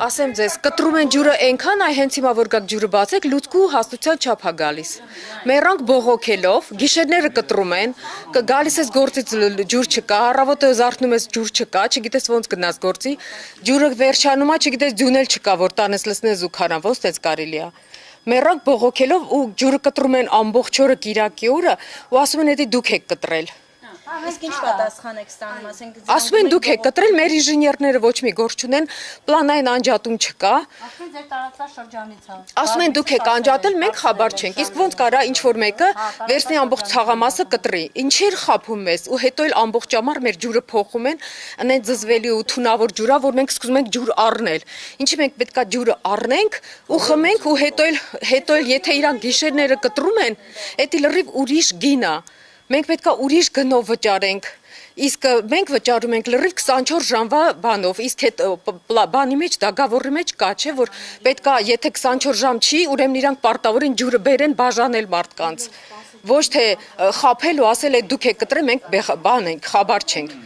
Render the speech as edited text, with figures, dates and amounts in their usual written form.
Ասեմ ձեզ, կտրում են ջուրը այնքան, այ հենց հիմա որ գաք ջուրը բացեք, լուցկու հաստության չափ է գալիս։ Մեռանք բողոքելով, գիշերները կտրում են, գալիս ես գործից ջուր չկա, առավոտը զարթնում ես ջուր չկա, չգիտես ոնց գնաս գործի, ջուրը վերջանում է, չգիտես ձյուն էլ չկա, որ տանես լցնես ու քանան, ոնց տես կարելի է։ Մեռանք բողոքելով ու ջուրը կտրում են ամբողջ օրը Կիրակի օրը ու ասում են, «Էդի դուք եք կտրել»։ Իսկ ինչ պատասխան եք ստանում, ասենք Ասում են դուք եք կտրել, մեր ինժեներները ոչ մի գործ չունեն, պլանային անջատում չկա։ Ասում ձեր տարածաշրջանից է։ Ասում են դուք եք անջատել, մենք խաբար չենք։ Իսկ ոնց կարա ինչ որ մեկը վերցնի ամբողջ ցաղամասը կտրի։ Ինչեր խափում ես ու հետո էլ ամբողջ ամառ մեր ջուրը փոխում են, այնեն զզվելի ու թունավոր ջուրա, որ մենք սկսում ենք ջուր առնել։ Ինչի մենք պետքա ջուրը առնենք ու խմենք ու հետո էլ եթե իրանք գիշերները կտրում են, դա լրիվ ուրիշ գին է։ Մենք պետքա ուրիշ գնով վճարենք, իսկ մենք վճարում ենք լրիվ 24 ժամվա բանով, իսկ բանի մեջ, դագավորի մեջ կա, չէ, որ պետքա, եթե 24 ժամ չի, ուրեմն իրանք պարտավոր են ջուրը բերեն բաժանել մարդկանց, ոչ թե խաբել ու ասել է դուք եք կտրել, մենք բան ենք, խաբար չենք։